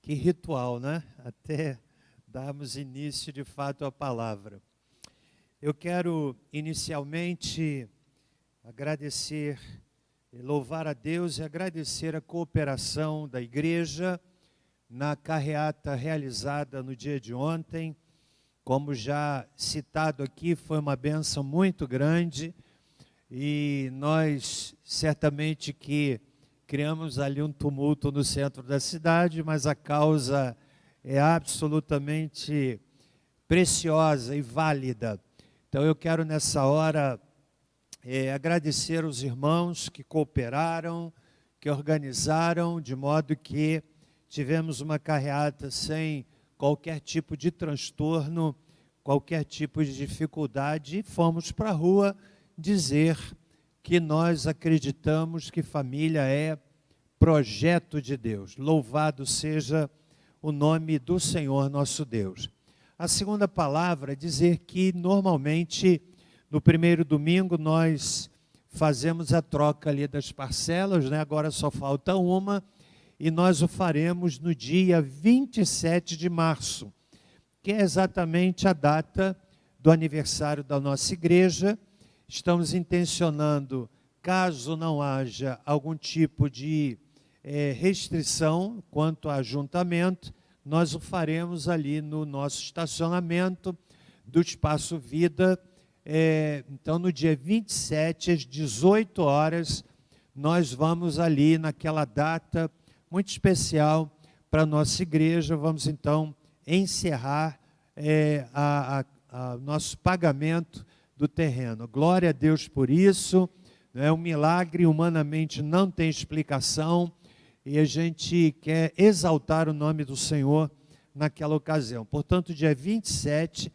Que ritual, né? Até darmos início de fato à palavra. Eu quero inicialmente agradecer, louvar a Deus e agradecer a cooperação da igreja na carreata realizada no dia de ontem. Como já citado aqui, foi uma bênção muito grande e nós certamente que criamos ali um tumulto no centro da cidade, mas a causa é absolutamente preciosa e válida. Então eu quero nessa hora agradecer aos irmãos que cooperaram, que organizaram, de modo que tivemos uma carreata sem qualquer tipo de transtorno, qualquer tipo de dificuldade, e fomos para a rua dizer que nós acreditamos que família é projeto de Deus. Louvado seja o nome do Senhor nosso Deus. A segunda palavra é dizer que normalmente no primeiro domingo nós fazemos a troca ali das parcelas, né? Agora só falta uma, e nós o faremos no dia 27 de março, que é exatamente a data do aniversário da nossa igreja. Estamos intencionando, caso não haja algum tipo de restrição quanto a ajuntamento, nós o faremos ali no nosso estacionamento do Espaço Vida. Então, no dia 27, às 18 horas, nós vamos ali naquela data muito especial para a nossa igreja. Vamos, então, encerrar nosso pagamento do terreno. Glória a Deus por isso. É um milagre, humanamente não tem explicação, e a gente quer exaltar o nome do Senhor naquela ocasião. Portanto, dia 27,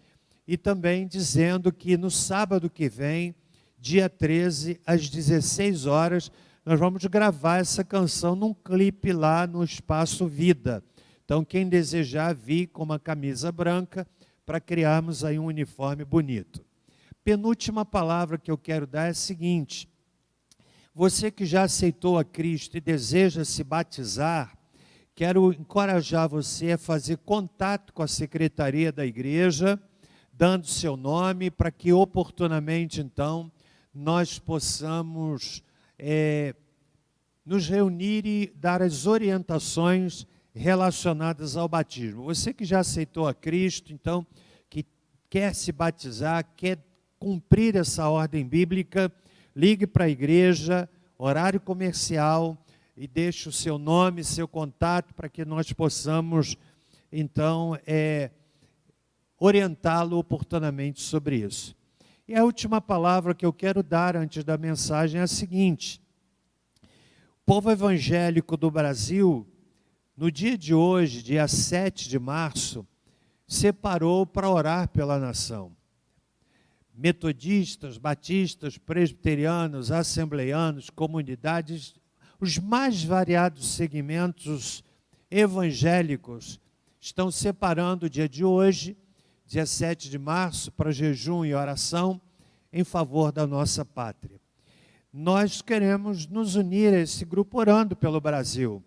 e também dizendo que no sábado que vem, dia 13, às 16 horas, nós vamos gravar essa canção num clipe lá no Espaço Vida. Então, quem desejar vir com uma camisa branca, para criarmos aí um uniforme bonito. Penúltima palavra que eu quero dar é a seguinte: você que já aceitou a Cristo e deseja se batizar, quero encorajar você a fazer contato com a secretaria da igreja, dando seu nome, para que oportunamente, então, nós possamos nos reunir e dar as orientações relacionadas ao batismo. Você que já aceitou a Cristo, então, que quer se batizar, quer cumprir essa ordem bíblica, ligue para a igreja, horário comercial, e deixe o seu nome, seu contato, para que nós possamos, então, orientá-lo oportunamente sobre isso. E a última palavra que eu quero dar antes da mensagem é a seguinte: o povo evangélico do Brasil, no dia de hoje, dia 7 de março, separou para orar pela nação. Metodistas, batistas, presbiterianos, assembleianos, comunidades, os mais variados segmentos evangélicos estão separando o dia de hoje, dia 7 de março, para jejum e oração em favor da nossa pátria. Nós queremos nos unir a esse grupo orando pelo Brasil,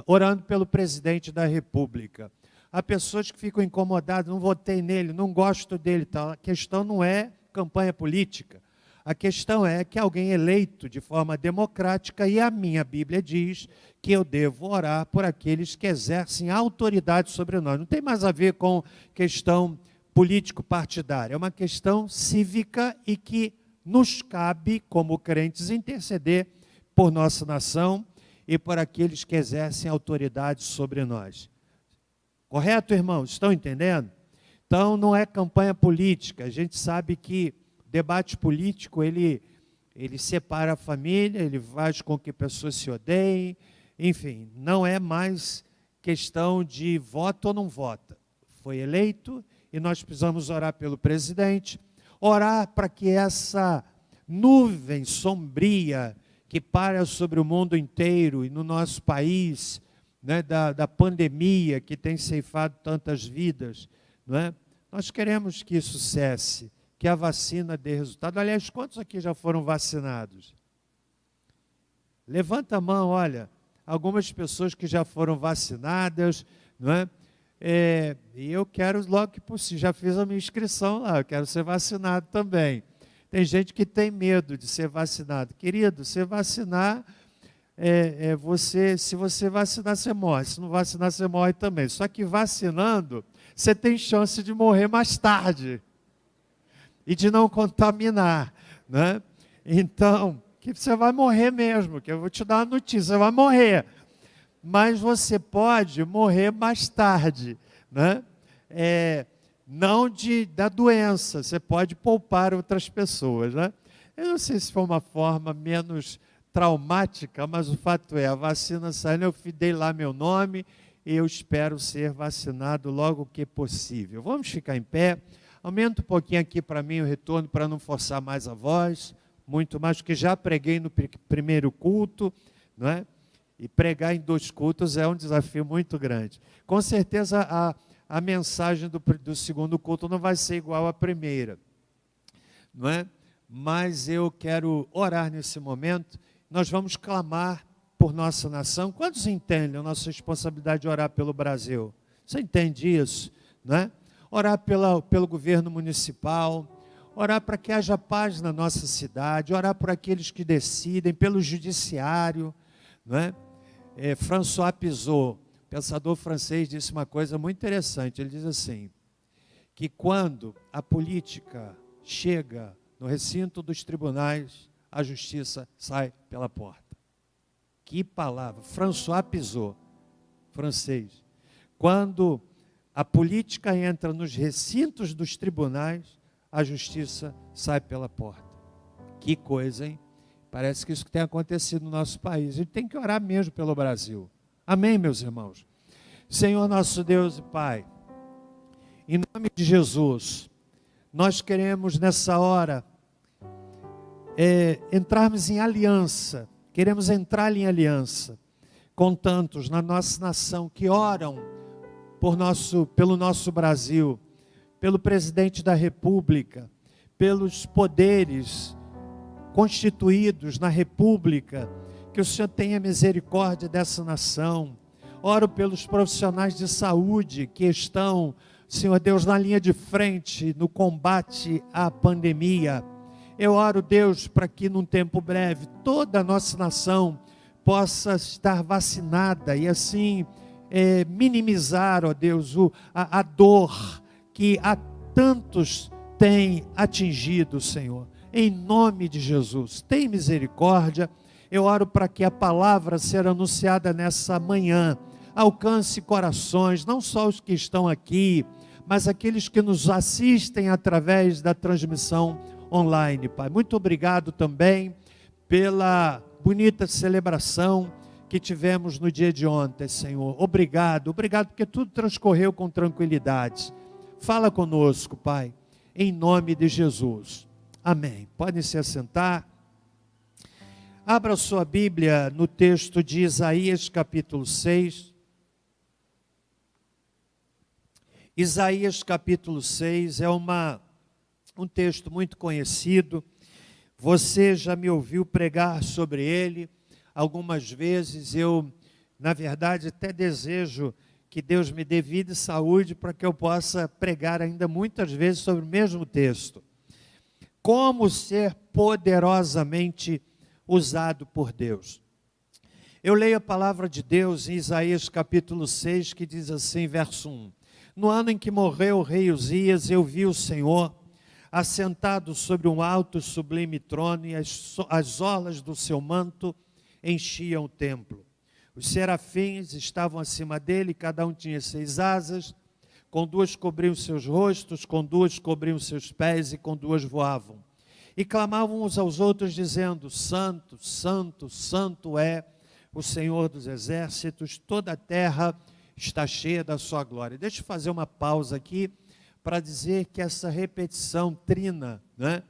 orando pelo presidente da República. Há pessoas que ficam incomodadas, não votei nele, não gosto dele, tal. A questão não é campanha política. A questão é que alguém eleito de forma democrática, e a minha Bíblia diz que eu devo orar por aqueles que exercem autoridade sobre nós. Não tem mais a ver com questão político-partidária, é uma questão cívica e que nos cabe, como crentes, interceder por nossa nação e por aqueles que exercem autoridade sobre nós. Correto, irmãos? Estão entendendo? Então, não é campanha política. A gente sabe que debate político, ele separa a família, ele faz com que pessoas se odeiem. Enfim, não é mais questão de voto ou não vota. Foi eleito e nós precisamos orar pelo presidente, orar para que essa nuvem sombria que paira sobre o mundo inteiro e no nosso país, né, da pandemia que tem ceifado tantas vidas, não é? Nós queremos que isso cesse, que a vacina dê resultado. Aliás, quantos aqui já foram vacinados? Levanta a mão, olha, algumas pessoas que já foram vacinadas, não é? E eu quero logo que possível, já fiz a minha inscrição lá, eu quero ser vacinado também. Tem gente que tem medo de ser vacinado. Querido, se vacinar, se você vacinar, você morre. Se não vacinar, você morre também. Só que vacinando, você tem chance de morrer mais tarde. E de não contaminar, né? Então, que você vai morrer mesmo, que eu vou te dar uma notícia, você vai morrer. Mas você pode morrer mais tarde, né? Não da doença, você pode poupar outras pessoas, né? Eu não sei se foi uma forma menos traumática, mas o fato é, a vacina saiu, eu dei lá meu nome e eu espero ser vacinado logo que possível. Vamos ficar em pé, aumenta um pouquinho aqui para mim o retorno, para não forçar mais a voz, muito mais, porque já preguei no primeiro culto, não é? E pregar em 2 cultos é um desafio muito grande. Com certeza a mensagem do segundo culto não vai ser igual à primeira, não é? Mas eu quero orar nesse momento. Nós vamos clamar por nossa nação. Quantos entendem a nossa responsabilidade de orar pelo Brasil? Você entende isso, não é? Orar pelo governo municipal, orar para que haja paz na nossa cidade, orar por aqueles que decidem, pelo judiciário, não é? François Pizot, pensador francês, disse uma coisa muito interessante. Ele diz assim, que quando a política chega no recinto dos tribunais, a justiça sai pela porta. Que palavra! François Pizot, francês. Quando a política entra nos recintos dos tribunais, a justiça sai pela porta. Que coisa, hein? Parece que isso que tem acontecido no nosso país. A gente tem que orar mesmo pelo Brasil. Amém, meus irmãos? Senhor nosso Deus e Pai, em nome de Jesus, nós queremos nessa hora entrarmos em aliança, queremos entrar em aliança com tantos na nossa nação que oram pelo nosso Brasil, pelo presidente da República, pelos poderes constituídos na República, que o Senhor tenha misericórdia dessa nação. Oro pelos profissionais de saúde que estão, Senhor Deus, na linha de frente no combate à pandemia. Eu oro, Deus, para que num tempo breve toda a nossa nação possa estar vacinada e assim minimizar, ó Deus, a dor que a tantos tem atingido, Senhor. Em nome de Jesus, tem misericórdia. Eu oro para que a palavra seja anunciada nessa manhã alcance corações, não só os que estão aqui, mas aqueles que nos assistem através da transmissão online, Pai. Muito obrigado também pela bonita celebração que tivemos no dia de ontem, Senhor. Obrigado porque tudo transcorreu com tranquilidade. Fala conosco, Pai, em nome de Jesus. Amém. Podem se assentar. Abra sua Bíblia no texto de Isaías capítulo 6. Isaías capítulo 6 é um texto muito conhecido. Você já me ouviu pregar sobre ele algumas vezes. Eu, na verdade, até desejo que Deus me dê vida e saúde para que eu possa pregar ainda muitas vezes sobre o mesmo texto. Como ser poderosamente usado por Deus. Eu leio a palavra de Deus em Isaías capítulo 6, que diz assim, verso 1. No ano em que morreu o rei Uzias, eu vi o Senhor assentado sobre um alto e sublime trono, e as orlas do seu manto enchiam o templo. Os serafins estavam acima dele, cada um tinha 6 asas, com 2 cobriam seus rostos, com 2 cobriam seus pés e com 2 voavam. E clamavam uns aos outros, dizendo, Santo, Santo, Santo é o Senhor dos exércitos, toda a terra está cheia da sua glória. Deixa eu fazer uma pausa aqui, para dizer que essa repetição trina, né?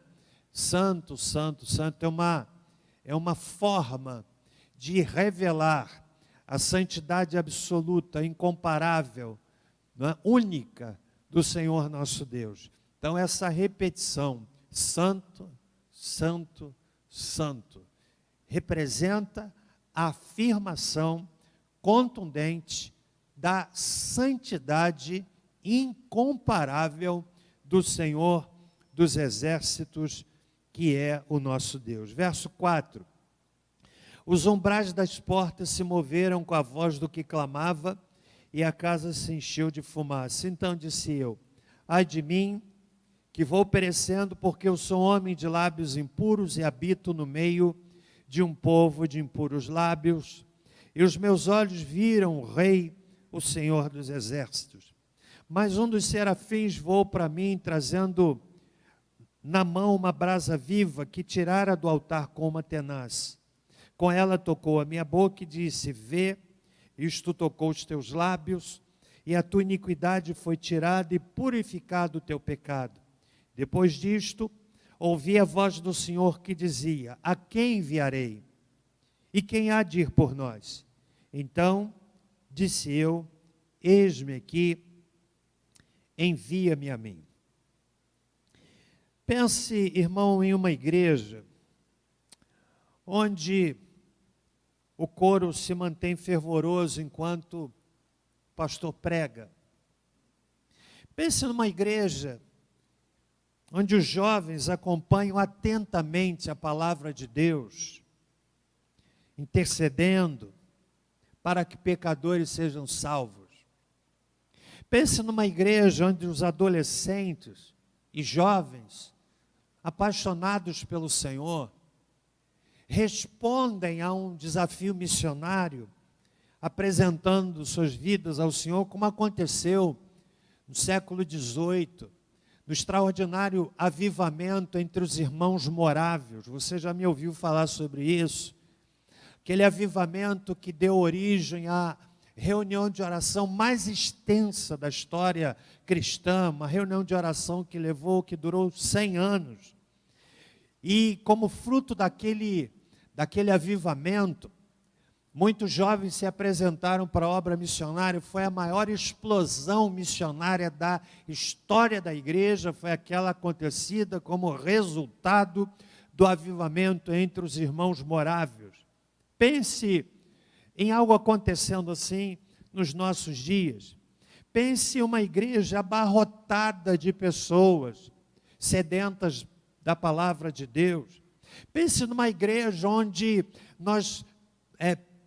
Santo, Santo, Santo, é uma forma de revelar a santidade absoluta, incomparável, né? Única do Senhor nosso Deus. Então essa repetição, Santo, Santo, Santo, representa a afirmação contundente da santidade incomparável do Senhor dos exércitos, que é o nosso Deus. Verso 4. Os umbrais das portas se moveram com a voz do que clamava, e a casa se encheu de fumaça. Então disse eu: ai de mim, que vou perecendo, porque eu sou homem de lábios impuros e habito no meio de um povo de impuros lábios. E os meus olhos viram o Rei, o Senhor dos exércitos. Mas um dos serafins voou para mim, trazendo na mão uma brasa viva que tirara do altar com uma tenaz. Com ela tocou a minha boca e disse: vê, isto tocou os teus lábios, e a tua iniquidade foi tirada e purificado o teu pecado. Depois disto, ouvi a voz do Senhor que dizia: a quem enviarei? E quem há de ir por nós? Então disse eu: eis-me aqui, envia-me a mim. Pense, irmão, em uma igreja onde o coro se mantém fervoroso enquanto o pastor prega. Pense numa igreja onde os jovens acompanham atentamente a palavra de Deus, intercedendo para que pecadores sejam salvos. Pense numa igreja onde os adolescentes e jovens, apaixonados pelo Senhor, respondem a um desafio missionário, apresentando suas vidas ao Senhor, como aconteceu no século XVIII, no extraordinário avivamento entre os irmãos morávios. Você já me ouviu falar sobre isso? Aquele avivamento que deu origem à reunião de oração mais extensa da história cristã, uma reunião de oração que durou 100 anos. E como fruto daquele avivamento, muitos jovens se apresentaram para a obra missionária. Foi a maior explosão missionária da história da igreja, foi aquela acontecida como resultado do avivamento entre os irmãos morávios. Pense em algo acontecendo assim nos nossos dias. Pense em uma igreja abarrotada de pessoas sedentas da palavra de Deus. Pense numa igreja onde nós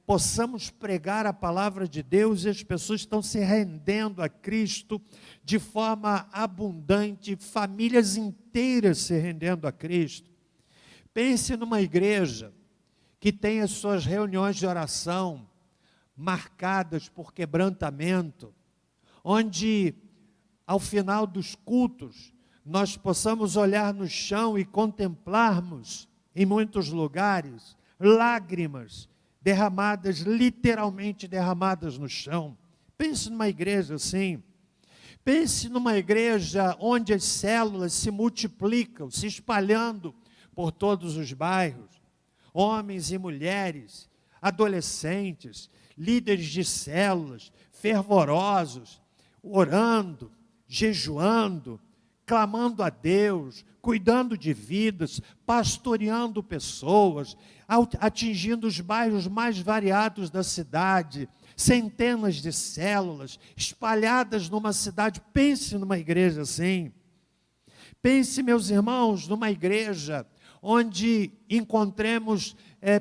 possamos pregar a palavra de Deus e as pessoas estão se rendendo a Cristo de forma abundante, famílias inteiras se rendendo a Cristo. Pense numa igreja que tem as suas reuniões de oração marcadas por quebrantamento, onde ao final dos cultos nós possamos olhar no chão e contemplarmos em muitos lugares lágrimas derramadas, literalmente derramadas no chão. Pense numa igreja assim. Pense numa igreja onde as células se multiplicam, se espalhando por todos os bairros. Homens e mulheres, adolescentes, líderes de células, fervorosos, orando, jejuando, clamando a Deus, cuidando de vidas, pastoreando pessoas, atingindo os bairros mais variados da cidade, centenas de células espalhadas numa cidade. Pense numa igreja assim. Pense, meus irmãos, numa igreja onde encontremos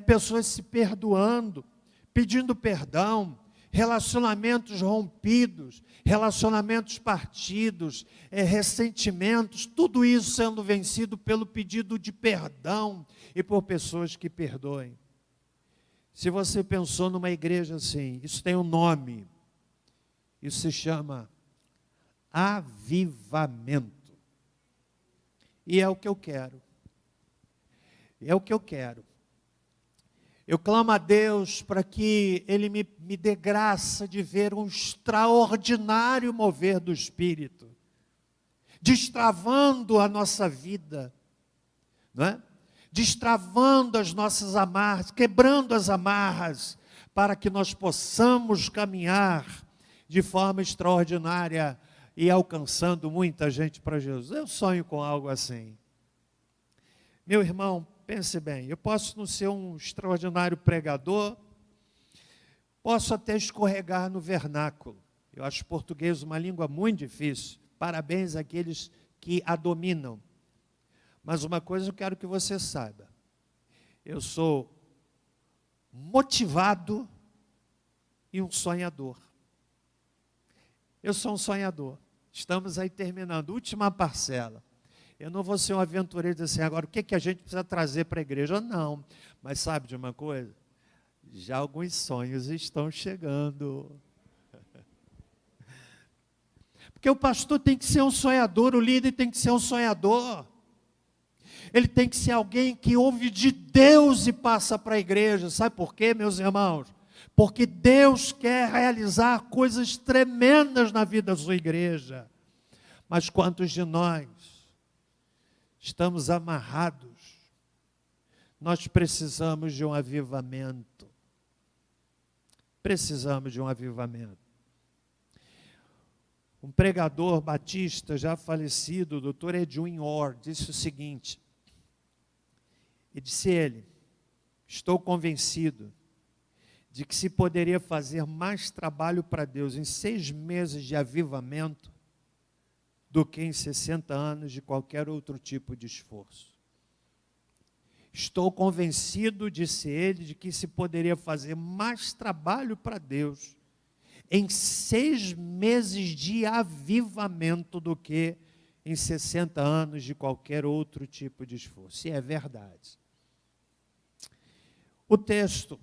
pessoas se perdoando, pedindo perdão, relacionamentos rompidos, relacionamentos partidos, ressentimentos, tudo isso sendo vencido pelo pedido de perdão e por pessoas que perdoem. Se você pensou numa igreja assim, isso tem um nome, isso se chama avivamento. E é o que eu quero. É o que eu quero. Eu clamo a Deus para que Ele me dê graça de ver um extraordinário mover do Espírito, destravando a nossa vida, não é? Destravando as nossas amarras, quebrando as amarras, para que nós possamos caminhar de forma extraordinária e alcançando muita gente para Jesus. Eu sonho com algo assim. Meu irmão, pense bem, eu posso não ser um extraordinário pregador, Posso até escorregar no vernáculo. Eu acho português uma língua muito difícil. Parabéns àqueles que a dominam. Mas uma coisa eu quero que você saiba. Eu sou motivado e um sonhador. Eu sou um sonhador. Estamos aí terminando, última parcela. Eu não vou ser um aventureiro e dizer assim, agora o que a gente precisa trazer para a igreja? Não, mas sabe de uma coisa? Já alguns sonhos estão chegando. Porque o pastor tem que ser um sonhador, o líder tem que ser um sonhador. Ele tem que ser alguém que ouve de Deus e passa para a igreja. Sabe por quê, meus irmãos? Porque Deus quer realizar coisas tremendas na vida da sua igreja. Mas quantos de nós estamos amarrados? Nós precisamos de um avivamento. Precisamos de um avivamento. Um pregador batista já falecido, o Dr. Edwin Orr, disse o seguinte, e disse ele, estou convencido de que se poderia fazer mais trabalho para Deus em 6 meses de avivamento do que em 60 anos de qualquer outro tipo de esforço. Estou convencido, disse ele, de que se poderia fazer mais trabalho para Deus em 6 meses de avivamento do que em 60 anos de qualquer outro tipo de esforço. E é verdade. O texto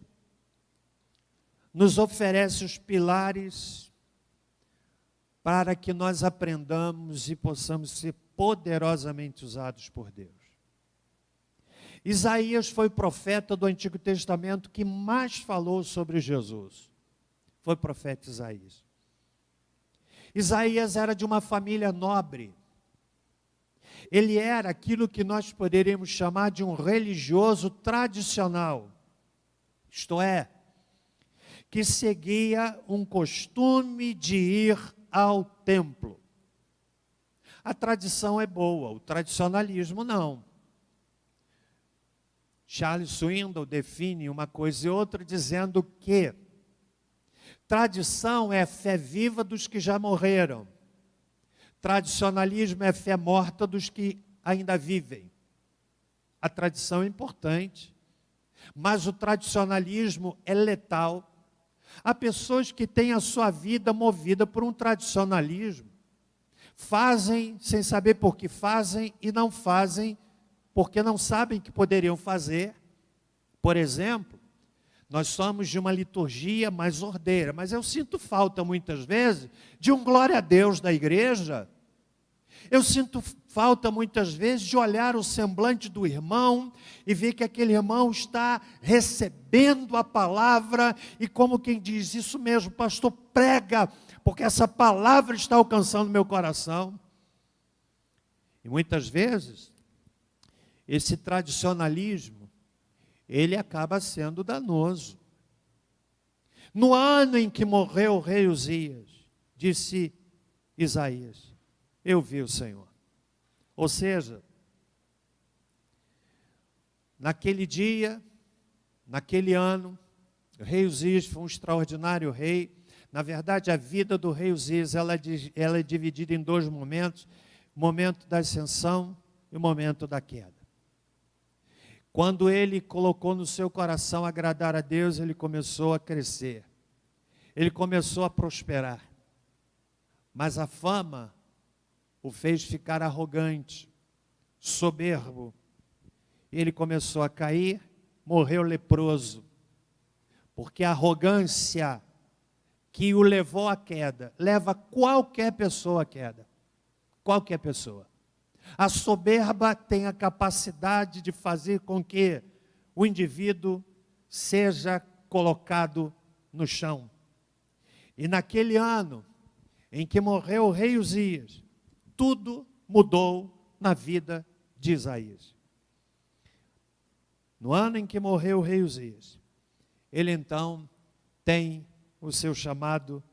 nos oferece os pilares para que nós aprendamos e possamos ser poderosamente usados por Deus. Isaías foi o profeta do Antigo Testamento que mais falou sobre Jesus. Foi o profeta Isaías. Isaías era de uma família nobre. Ele era aquilo que nós poderíamos chamar de um religioso tradicional. Isto é, que seguia um costume de ir ao templo. A tradição é boa, o tradicionalismo não. Charles Swindoll define uma coisa e outra dizendo que tradição é fé viva dos que já morreram. Tradicionalismo é fé morta dos que ainda vivem. A tradição é importante, mas o tradicionalismo é letal. Há pessoas que têm a sua vida movida por um tradicionalismo. Fazem sem saber por que fazem e não fazem porque não sabem que poderiam fazer. Por exemplo, nós somos de uma liturgia mais ordeira, mas eu sinto falta muitas vezes de um glória a Deus da igreja. Eu sinto falta muitas vezes de olhar o semblante do irmão e ver que aquele irmão está recebendo a palavra e como quem diz, isso mesmo, pastor, prega, porque essa palavra está alcançando meu coração. E muitas vezes, esse tradicionalismo, ele acaba sendo danoso. No ano em que morreu o rei Uzias, disse Isaías, eu vi o Senhor. Ou seja, naquele dia, naquele ano, o rei Uzias foi um extraordinário rei. Na verdade, a vida do rei Uzias, ela é dividida em 2 momentos, o momento da ascensão e o momento da queda. Quando ele colocou no seu coração agradar a Deus, ele começou a crescer. Ele começou a prosperar. Mas a fama o fez ficar arrogante, soberbo. Ele começou a cair, morreu leproso. Porque a arrogância que o levou à queda, leva qualquer pessoa à queda. Qualquer pessoa. A soberba tem a capacidade de fazer com que o indivíduo seja colocado no chão. E naquele ano em que morreu o rei Uzias, tudo mudou na vida de Isaías. No ano em que morreu o rei Uzias, ele então tem o seu chamado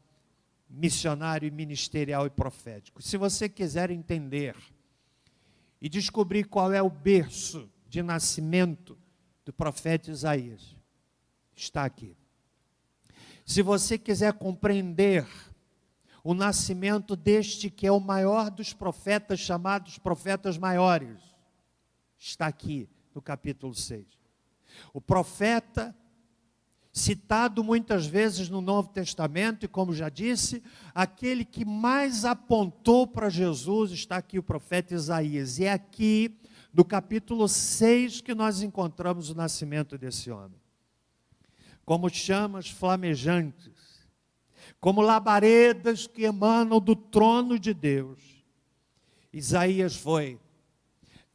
missionário, ministerial e profético. Se você quiser entender e descobrir qual é o berço de nascimento do profeta Isaías, está aqui. Se você quiser compreender o nascimento deste que é o maior dos profetas, chamados profetas maiores, está aqui no capítulo 6. O profeta, citado muitas vezes no Novo Testamento, e como já disse, aquele que mais apontou para Jesus, está aqui o profeta Isaías. E é aqui, no capítulo 6, que nós encontramos o nascimento desse homem. Como chamas flamejantes, como labaredas que emanam do trono de Deus. Isaías foi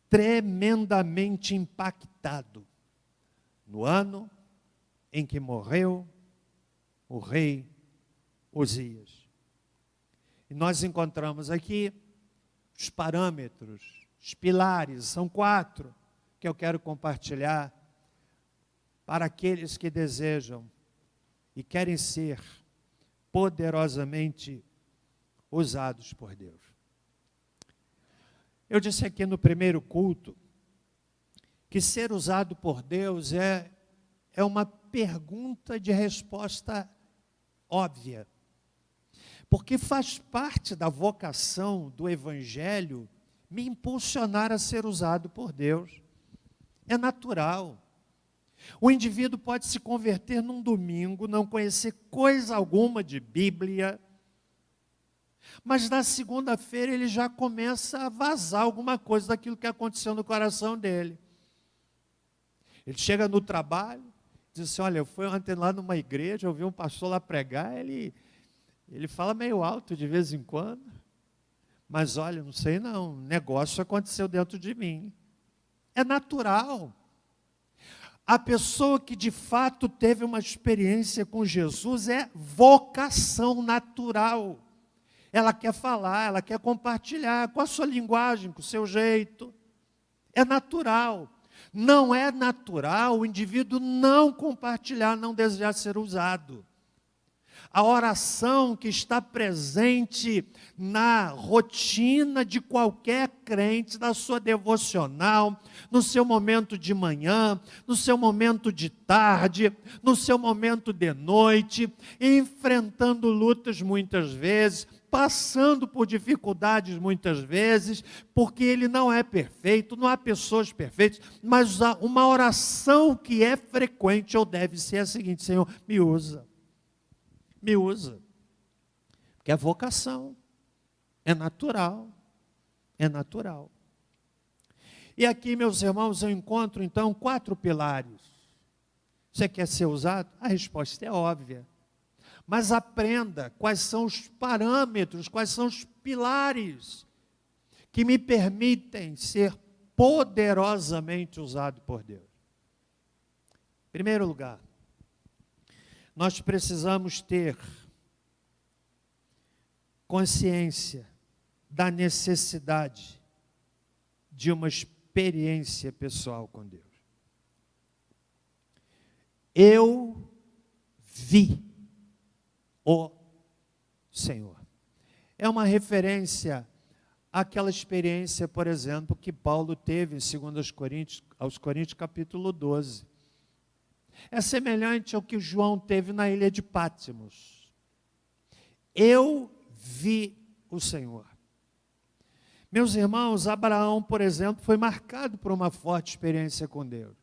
tremendamente impactado no ano em que morreu o rei Uzias. E nós encontramos aqui os parâmetros, os pilares, são 4, que eu quero compartilhar para aqueles que desejam e querem ser poderosamente usados por Deus. Eu disse aqui no primeiro culto que ser usado por Deus é uma pergunta de resposta óbvia, porque faz parte da vocação do Evangelho me impulsionar a ser usado por Deus. É natural. O indivíduo pode se converter num domingo, não conhecer coisa alguma de Bíblia, mas na segunda-feira ele já começa a vazar alguma coisa daquilo que aconteceu no coração dele. Ele chega no trabalho, diz assim, olha, eu fui ontem lá numa igreja, eu vi um pastor lá pregar, ele fala meio alto de vez em quando, mas olha, não sei não, um negócio aconteceu dentro de mim. É natural. A pessoa que de fato teve uma experiência com Jesus é vocação natural. Ela quer falar, ela quer compartilhar com a sua linguagem, com o seu jeito. É natural. Não é natural o indivíduo não compartilhar, não desejar ser usado. A oração que está presente na rotina de qualquer crente, na sua devocional, no seu momento de manhã, no seu momento de tarde, no seu momento de noite, enfrentando lutas muitas vezes, passando por dificuldades muitas vezes, porque ele não é perfeito, não há pessoas perfeitas, mas uma oração que é frequente ou deve ser a seguinte: Senhor, me usa. Me usa, porque é vocação, é natural, é natural. E aqui, meus irmãos, eu encontro então 4 pilares. Você quer ser usado? A resposta é óbvia, mas aprenda quais são os parâmetros, quais são os pilares que me permitem ser poderosamente usado por Deus. Em primeiro lugar, nós precisamos ter consciência da necessidade de uma experiência pessoal com Deus. Eu vi o Senhor. É uma referência àquela experiência, por exemplo, que Paulo teve em 2 Coríntios, aos Coríntios capítulo 12. É semelhante ao que João teve na ilha de Pátimos. Eu vi o Senhor. Meus irmãos, Abraão, por exemplo, foi marcado por uma forte experiência com Deus.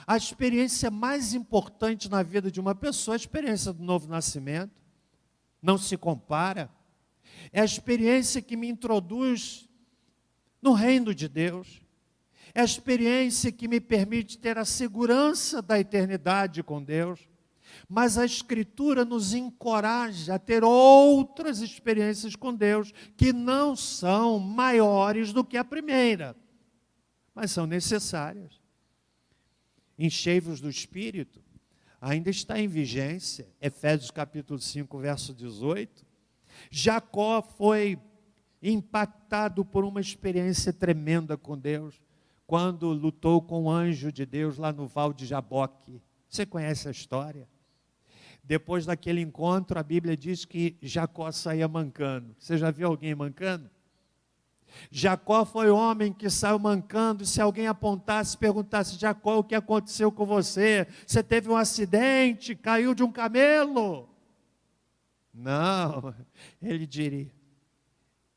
A experiência mais importante na vida de uma pessoa é a experiência do novo nascimento. Não se compara. É a experiência que me introduz no reino de Deus. É a experiência que me permite ter a segurança da eternidade com Deus. Mas a Escritura nos encoraja a ter outras experiências com Deus, que não são maiores do que a primeira, mas são necessárias. Enchei-vos do Espírito, ainda está em vigência, Efésios capítulo 5, verso 18. Jacó foi impactado por uma experiência tremenda com Deus, quando lutou com o anjo de Deus lá no Val de Jaboque. Você conhece a história? Depois daquele encontro, a Bíblia diz que Jacó saía mancando. Você já viu alguém mancando? Jacó foi o homem que saiu mancando. Se alguém apontasse, perguntasse: Jacó, o que aconteceu com você? Você teve um acidente, caiu de um camelo? Não, ele diria: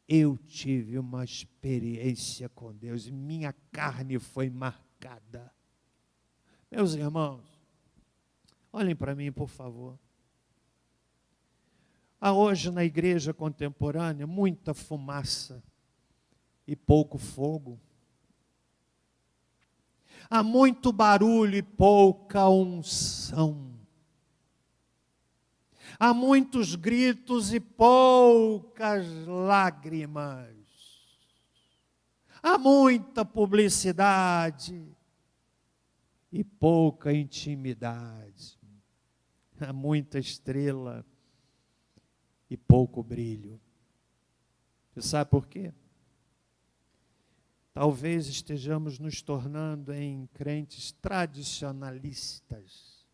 eu tive uma experiência com Deus, minha carne foi marcada. Meus irmãos, olhem para mim, por favor. Há hoje na igreja contemporânea muita fumaça e pouco fogo. Há muito barulho e pouca unção. Há muitos gritos e poucas lágrimas. Há muita publicidade e pouca intimidade. Há muita estrela e pouco brilho. Você sabe por quê? Talvez estejamos nos tornando em crentes tradicionalistas,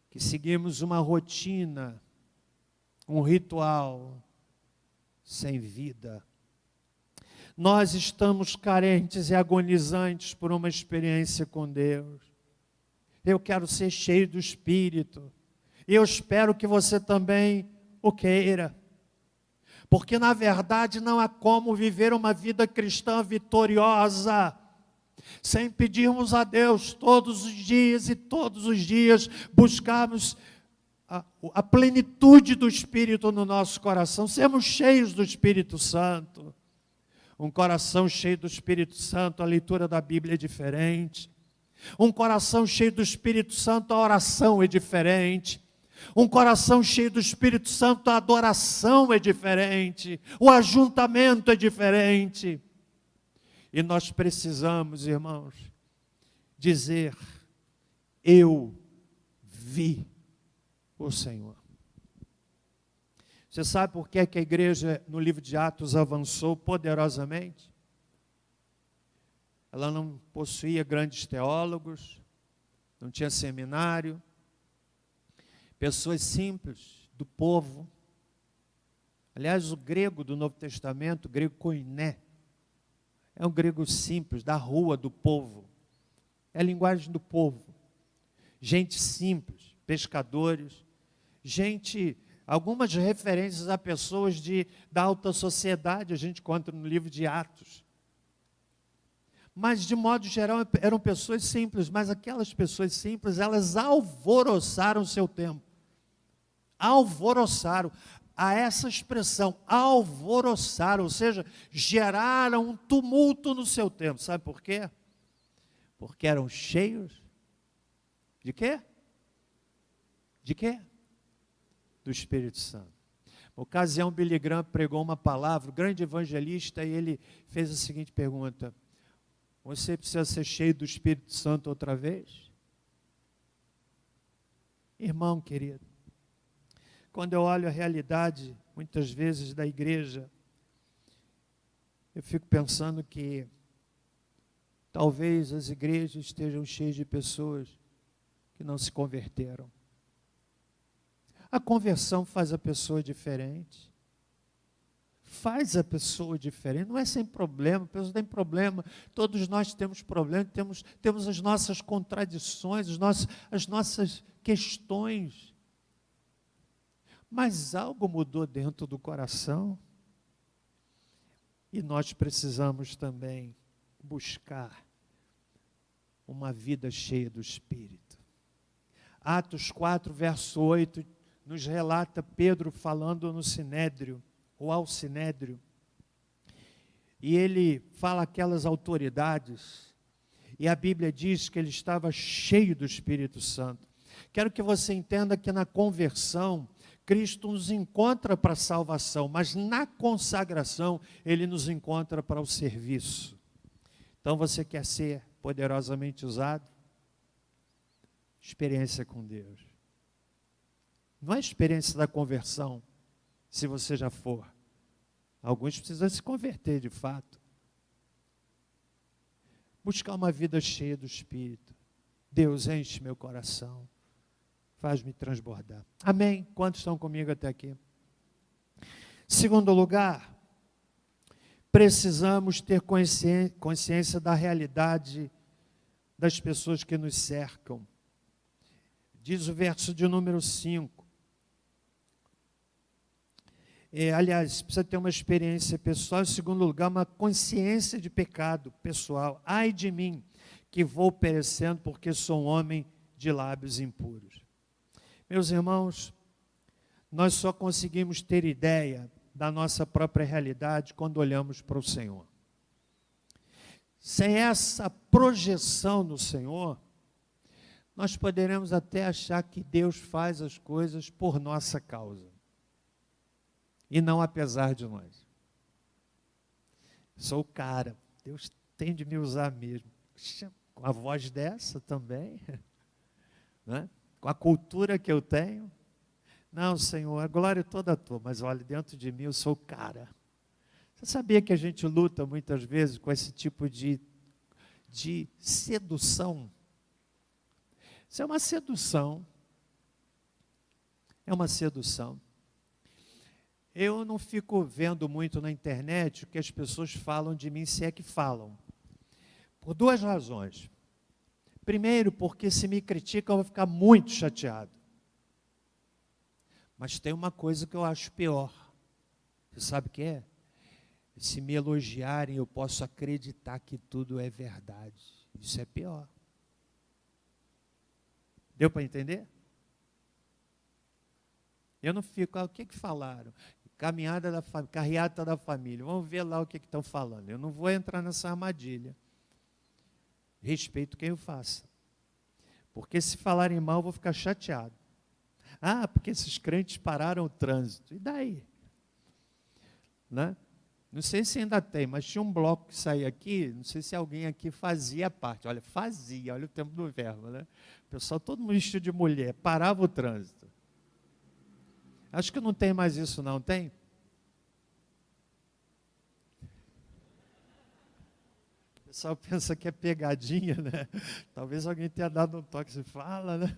que seguimos uma rotina, um ritual, sem vida. Nós estamos carentes e agonizantes por uma experiência com Deus. Eu quero ser cheio do Espírito, e eu espero que você também o queira. Porque, na verdade, não há como viver uma vida cristã vitoriosa sem pedirmos a Deus todos os dias e todos os dias buscarmos a plenitude do Espírito no nosso coração, sermos cheios do Espírito Santo. Um coração cheio do Espírito Santo, a leitura da Bíblia é diferente. Um coração cheio do Espírito Santo, a oração é diferente. Um coração cheio do Espírito Santo, a adoração é diferente, o ajuntamento é diferente. E nós precisamos, irmãos, dizer: eu vi o Senhor. Você sabe por que a igreja no livro de Atos avançou poderosamente? Ela não possuía grandes teólogos, não tinha seminário. Pessoas simples, do povo. Aliás, o grego do Novo Testamento, o grego koiné, é um grego simples, da rua, do povo. É a linguagem do povo. Gente simples, pescadores, gente, algumas referências a pessoas da alta sociedade, a gente encontra no livro de Atos. Mas, de modo geral, eram pessoas simples, mas aquelas pessoas simples, elas alvoroçaram o seu tempo. Alvoroçaram, a essa expressão, alvoroçaram, ou seja, geraram um tumulto no seu tempo. Sabe por quê? Porque eram cheios de quê? De quê? Do Espírito Santo. Na ocasião, Billy Graham pregou uma palavra, o grande evangelista, e ele fez a seguinte pergunta: você precisa ser cheio do Espírito Santo outra vez? Irmão querido, quando eu olho a realidade, muitas vezes, da igreja, eu fico pensando que talvez as igrejas estejam cheias de pessoas que não se converteram. A conversão faz a pessoa diferente. Faz a pessoa diferente, não é sem problema, a pessoa tem problema, todos nós temos problema, temos as nossas contradições, as nossas questões. Mas algo mudou dentro do coração e nós precisamos também buscar uma vida cheia do Espírito. Atos 4, verso 8, nos relata Pedro falando no Sinédrio, ou ao Sinédrio, e ele fala aquelas autoridades, e a Bíblia diz que ele estava cheio do Espírito Santo. Quero que você entenda que na conversão, Cristo nos encontra para a salvação, mas na consagração, Ele nos encontra para o serviço. Então você quer ser poderosamente usado? Experiência com Deus. Não é experiência da conversão, se você já for. Alguns precisam se converter de fato. Buscar uma vida cheia do Espírito. Deus, enche meu coração. Faz-me transbordar. Amém? Quantos estão comigo até aqui? Segundo lugar, precisamos ter consciência da realidade das pessoas que nos cercam. Diz o verso de número 5. Aliás, precisa ter uma experiência pessoal. Em segundo lugar, uma consciência de pecado pessoal. Ai de mim, que vou perecendo porque sou um homem de lábios impuros. Meus irmãos, nós só conseguimos ter ideia da nossa própria realidade quando olhamos para o Senhor. Sem essa projeção no Senhor, nós poderemos até achar que Deus faz as coisas por nossa causa, e não apesar de nós. Sou o cara, Deus tem de me usar mesmo. Com a voz dessa também, né? Com a cultura que eu tenho. Não, Senhor, a glória é toda tua, mas olha, dentro de mim eu sou o cara. Você sabia que a gente luta muitas vezes com esse tipo de sedução? Isso é uma sedução. É uma sedução. Eu não fico vendo muito na internet o que as pessoas falam de mim, se é que falam. Por duas razões. Primeiro, porque se me criticam, eu vou ficar muito chateado. Mas tem uma coisa que eu acho pior. Você sabe o que é? Se me elogiarem, eu posso acreditar que tudo é verdade. Isso é pior. Deu para entender? Eu não fico, o que falaram? Carreata da família. Vamos ver lá o que estão falando. Eu não vou entrar nessa armadilha. Respeito quem eu faça. Porque se falarem mal, eu vou ficar chateado. Ah, porque esses crentes pararam o trânsito. E daí? Né? Não sei se ainda tem, mas tinha um bloco que saía aqui, não sei se alguém aqui fazia parte. Olha, fazia, olha o tempo do verbo, né? O pessoal, todo mundo vestido de mulher, parava o trânsito. Acho que não tem mais isso não, tem? O pessoal pensa que é pegadinha, né? Talvez alguém tenha dado um toque, se fala, né?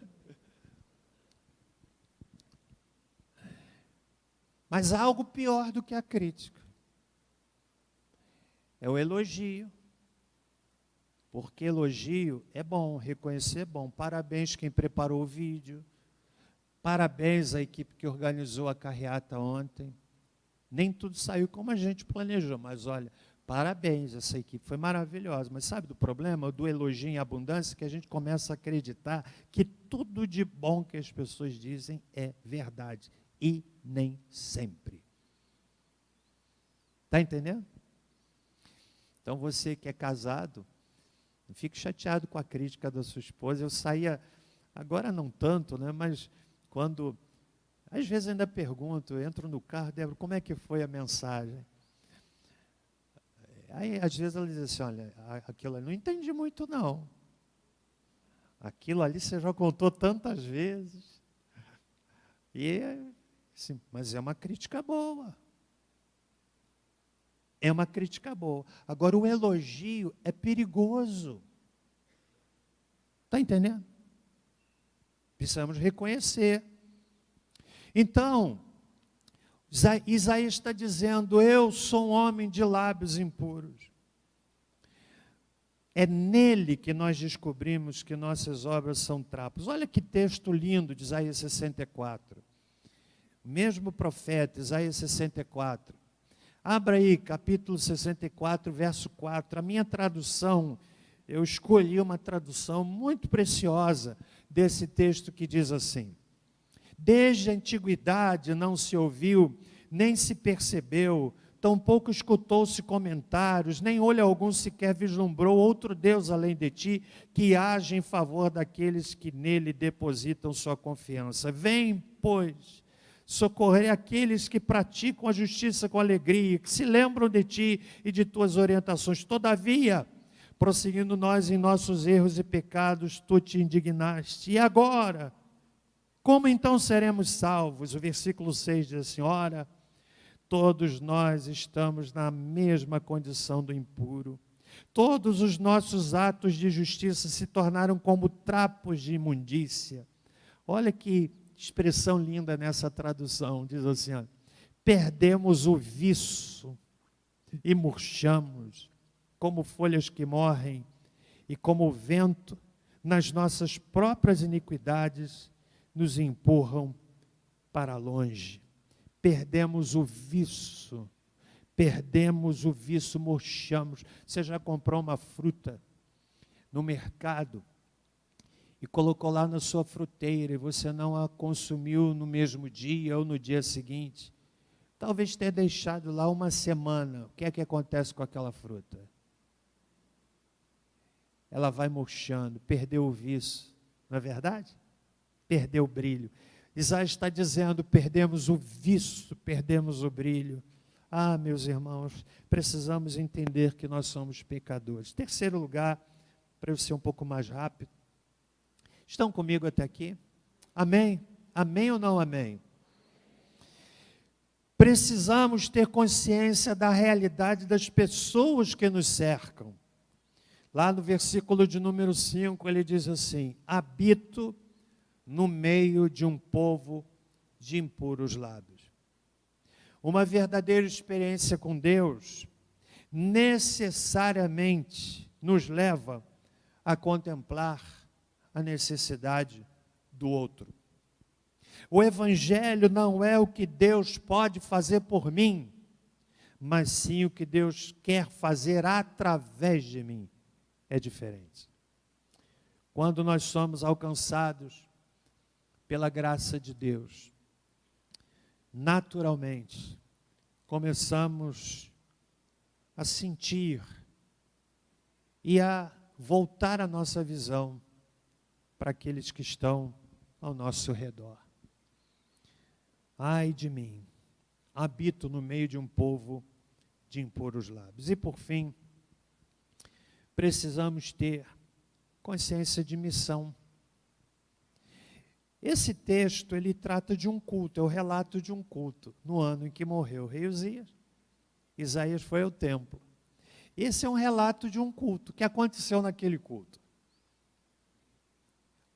Mas há algo pior do que a crítica. É o elogio. Porque elogio é bom, reconhecer é bom. Parabéns quem preparou o vídeo. Parabéns à equipe que organizou a carreata ontem. Nem tudo saiu como a gente planejou, mas olha, parabéns, essa equipe foi maravilhosa. Mas sabe do problema do elogio em abundância? Que a gente começa a acreditar que tudo de bom que as pessoas dizem é verdade. E nem sempre. Está entendendo? Então você que é casado, não fique chateado com a crítica da sua esposa. Eu saía, agora não tanto, né? Mas quando, às vezes ainda pergunto, eu entro no carro, Débora, como é que foi a mensagem? Aí às vezes ela diz assim, olha, aquilo eu não entendi muito não. Aquilo ali você já contou tantas vezes. E sim, mas é uma crítica boa. É uma crítica boa. Agora, o elogio é perigoso. Está entendendo? Precisamos reconhecer. Então, Isaías está dizendo, eu sou um homem de lábios impuros. É nele que nós descobrimos que nossas obras são trapos. Olha que texto lindo de Isaías 64. O mesmo profeta, Isaías 64. Abra aí, capítulo 64, verso 4. A minha tradução, eu escolhi uma tradução muito preciosa desse texto que diz assim: desde a antiguidade não se ouviu, nem se percebeu, tampouco escutou-se comentários, nem olho algum sequer vislumbrou outro Deus além de ti, que age em favor daqueles que nele depositam sua confiança. Vem, pois, socorrer aqueles que praticam a justiça com alegria, que se lembram de ti e de tuas orientações. Todavia, prosseguindo nós em nossos erros e pecados, tu te indignaste. E agora, como então seremos salvos? O versículo 6 diz assim, ora, todos nós estamos na mesma condição do impuro. Todos os nossos atos de justiça se tornaram como trapos de imundícia. Olha que expressão linda nessa tradução, diz assim, ó, perdemos o viço, e murchamos, como folhas que morrem e como o vento, nas nossas próprias iniquidades, nos empurram para longe. Perdemos o viço, murchamos. Você já comprou uma fruta no mercado e colocou lá na sua fruteira e você não a consumiu no mesmo dia ou no dia seguinte? Talvez tenha deixado lá uma semana. O que é que acontece com aquela fruta? Ela vai murchando, perdeu o viço, não é verdade? Perdeu o brilho. Isaías está dizendo, perdemos o viço, perdemos o brilho. Ah, meus irmãos, precisamos entender que nós somos pecadores. Terceiro lugar, para eu ser um pouco mais rápido. Estão comigo até aqui? Amém? Amém ou não amém? Precisamos ter consciência da realidade das pessoas que nos cercam. Lá no versículo de número 5, ele diz assim: habito no meio de um povo de impuros lábios. Uma verdadeira experiência com Deus necessariamente nos leva a contemplar a necessidade do outro. O Evangelho não é o que Deus pode fazer por mim, mas sim o que Deus quer fazer através de mim. É diferente. Quando nós somos alcançados pela graça de Deus, naturalmente, começamos a sentir e a voltar a nossa visão para aqueles que estão ao nosso redor. Ai de mim, habito no meio de um povo de impuros lábios. E por fim, precisamos ter consciência de missão. Esse texto, ele trata de um culto, é o relato de um culto, no ano em que morreu o rei Uzias. Isaías foi ao templo. Esse é um relato de um culto, que aconteceu naquele culto.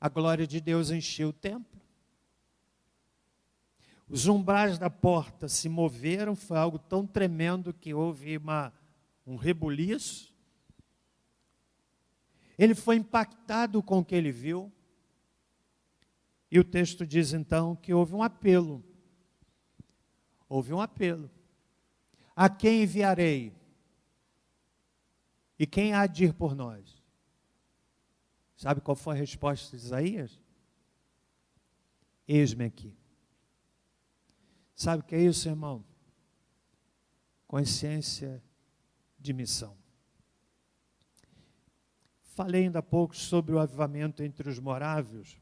A glória de Deus encheu o templo. Os umbrais da porta se moveram, foi algo tão tremendo que houve um rebuliço. Ele foi impactado com o que ele viu. E o texto diz então que houve um apelo. Houve um apelo. A quem enviarei? E quem há de ir por nós? Sabe qual foi a resposta de Isaías? Eis-me aqui. Sabe o que é isso, irmão? Consciência de missão. Falei ainda há pouco sobre o avivamento entre os morávios.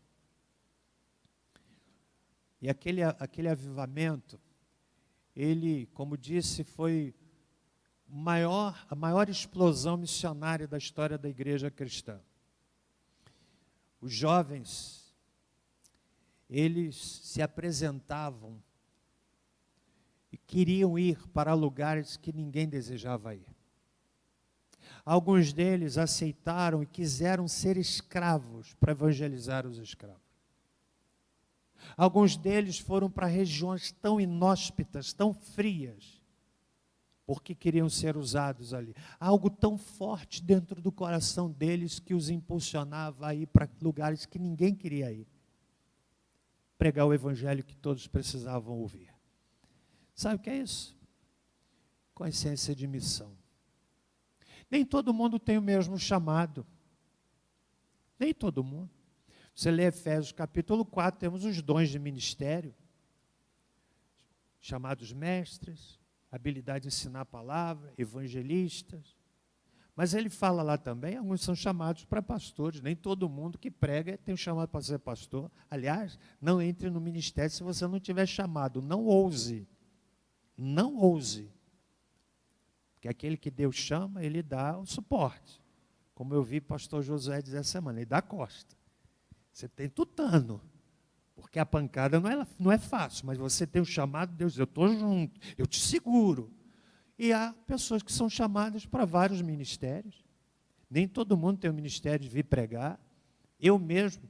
E aquele avivamento, ele, como disse, foi a maior explosão missionária da história da igreja cristã. Os jovens, eles se apresentavam e queriam ir para lugares que ninguém desejava ir. Alguns deles aceitaram e quiseram ser escravos para evangelizar os escravos. Alguns deles foram para regiões tão inóspitas, tão frias, porque queriam ser usados ali. Algo tão forte dentro do coração deles que os impulsionava a ir para lugares que ninguém queria ir. Pregar o evangelho que todos precisavam ouvir. Sabe o que é isso? Consciência de missão. Nem todo mundo tem o mesmo chamado. Nem todo mundo. Você lê Efésios capítulo 4, temos os dons de ministério, chamados mestres, habilidade de ensinar a palavra, evangelistas. Mas ele fala lá também, alguns são chamados para pastores, nem todo mundo que prega tem um chamado para ser pastor. Aliás, não entre no ministério se você não tiver chamado, não ouse. Não ouse. Porque aquele que Deus chama, ele dá o suporte. Como eu vi o pastor Josué dizer essa semana, ele dá a costa. Você tem tutano, porque a pancada não é fácil, mas você tem o chamado de Deus, eu estou junto, eu te seguro. E há pessoas que são chamadas para vários ministérios. Nem todo mundo tem o ministério de vir pregar. Eu mesmo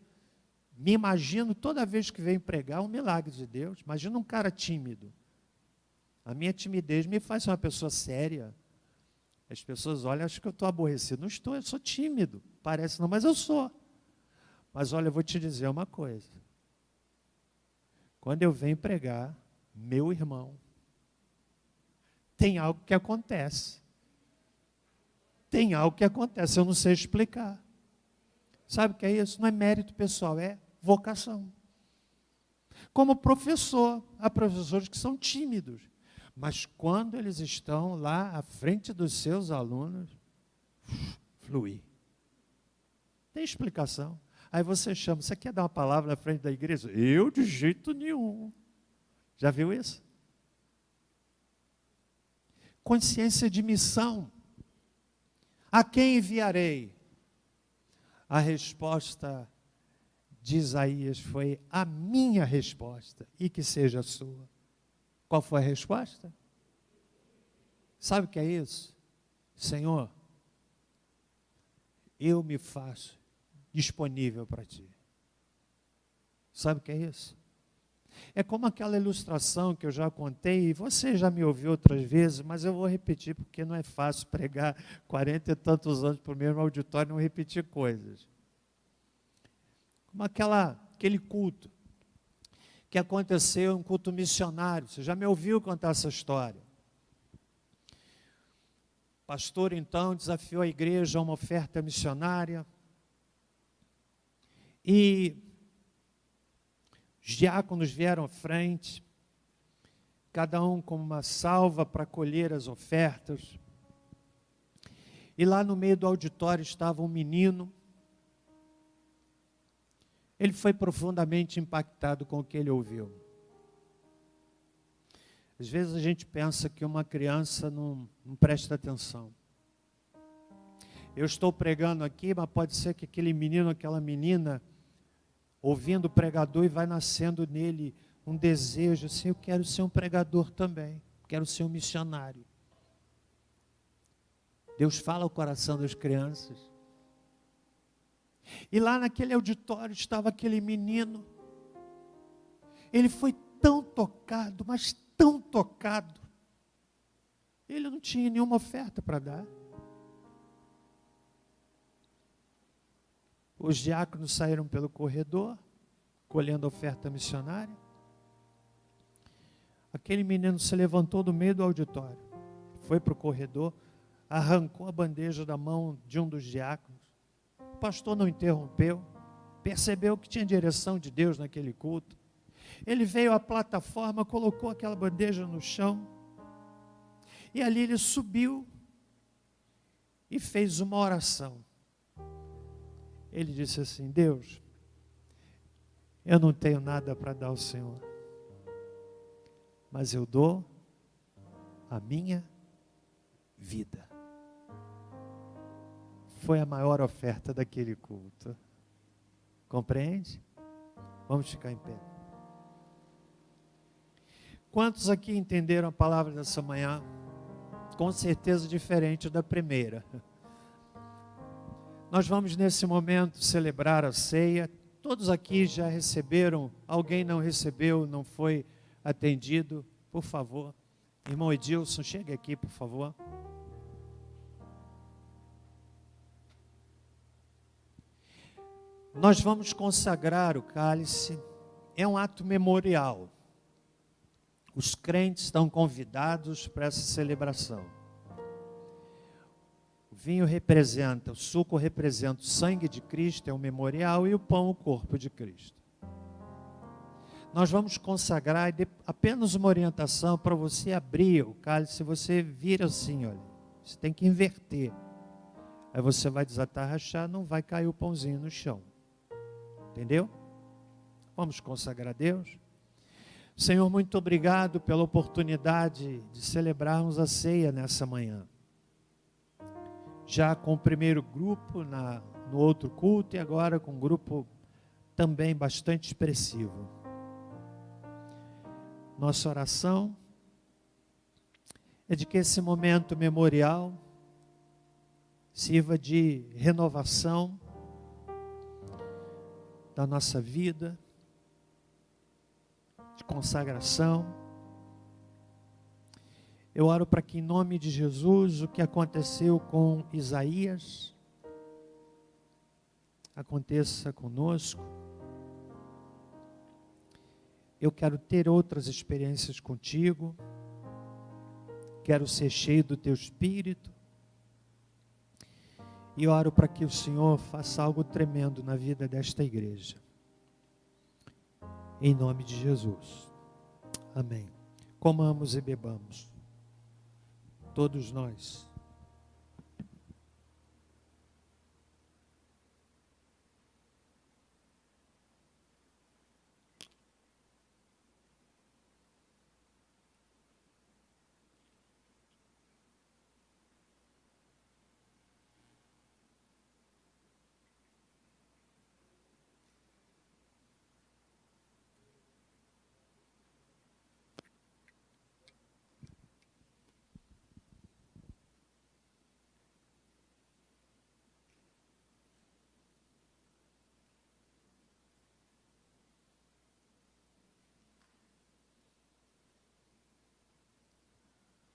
me imagino toda vez que venho pregar um milagre de Deus. Imagina um cara tímido. A minha timidez me faz ser uma pessoa séria, As pessoas olham, acham que eu estou aborrecido. Não estou, eu sou tímido. Parece não, mas eu sou. Mas olha, eu vou te dizer uma coisa. Quando eu venho pregar, meu irmão, tem algo que acontece. Tem algo que acontece, eu não sei explicar. Sabe o que é isso? Não é mérito pessoal, é vocação. Como professor, há professores que são tímidos, mas quando eles estão lá à frente dos seus alunos, flui. Tem explicação. Aí você chama, você quer dar uma palavra na frente da igreja? Eu de jeito nenhum. Já viu isso? Consciência de missão. A quem enviarei? A resposta de Isaías foi a minha resposta, e que seja a sua. Qual foi a resposta? Sabe o que é isso? Senhor, eu me faço disponível para ti. Sabe o que é isso? É como aquela ilustração que eu já contei, e você já me ouviu outras vezes, mas eu vou repetir, porque não é fácil pregar 40 e tantos anos para o mesmo auditório e não repetir coisas. Como aquele culto que aconteceu, um culto missionário. Você já me ouviu contar essa história. O pastor, então, desafiou a igreja a uma oferta missionária. E os diáconos vieram à frente, cada um com uma salva para colher as ofertas. E lá no meio do auditório estava um menino. Ele foi profundamente impactado com o que ele ouviu. Às vezes a gente pensa que uma criança não presta atenção. Eu estou pregando aqui, mas pode ser que aquele menino, aquela menina, ouvindo o pregador, e vai nascendo nele um desejo assim, eu quero ser um pregador também, quero ser um missionário. Deus fala ao coração das crianças. E lá naquele auditório estava aquele menino. Ele foi tão tocado, mas tão tocado. Ele não tinha nenhuma oferta para dar. Os diáconos saíram pelo corredor, colhendo a oferta missionária. Aquele menino se levantou do meio do auditório, foi para o corredor, arrancou a bandeja da mão de um dos diáconos. O pastor não interrompeu, percebeu que tinha direção de Deus naquele culto. Ele veio à plataforma, colocou aquela bandeja no chão, e ali ele subiu e fez uma oração. Ele disse assim: Deus, eu não tenho nada para dar ao Senhor, mas eu dou a minha vida. Foi a maior oferta daquele culto. Compreende? Vamos ficar em pé. Quantos aqui entenderam a palavra dessa manhã? Com certeza diferente da primeira. Nós vamos nesse momento celebrar a ceia. Todos aqui já receberam, alguém não recebeu, não foi atendido, por favor. Irmão Edilson, chegue aqui, por favor. Nós vamos consagrar o cálice, é um ato memorial. Os crentes estão convidados para essa celebração. O vinho representa, o suco representa o sangue de Cristo, é um memorial, e o pão, o corpo de Cristo. Nós vamos consagrar apenas uma orientação para você abrir o cálice. Você vira assim, olha, você tem que inverter. Aí você vai desatarrachar, não vai cair o pãozinho no chão. Entendeu? Vamos consagrar a Deus. Senhor, muito obrigado pela oportunidade de celebrarmos a ceia nessa manhã. Já com o primeiro grupo no outro culto, e agora com um grupo também bastante expressivo. Nossa oração é de que esse momento memorial sirva de renovação da nossa vida, de consagração, Eu oro para que, em nome de Jesus, o que aconteceu com Isaías aconteça conosco. Eu quero ter outras experiências contigo. Quero ser cheio do teu Espírito. E oro para que o Senhor faça algo tremendo na vida desta igreja. Em nome de Jesus. Amém. Comamos e bebamos. Todos nós.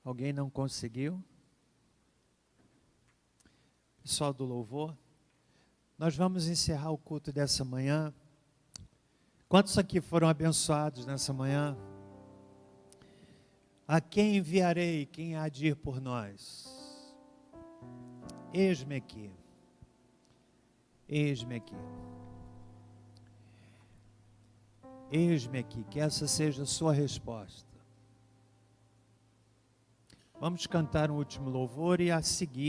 Alguém não conseguiu? Pessoal do louvor, nós vamos encerrar o culto dessa manhã. Quantos aqui foram abençoados nessa manhã? A quem enviarei? Quem há de ir por nós? Eis-me aqui. Eis-me aqui. Eis-me aqui. Que essa seja a sua resposta. Vamos cantar um último louvor e a seguir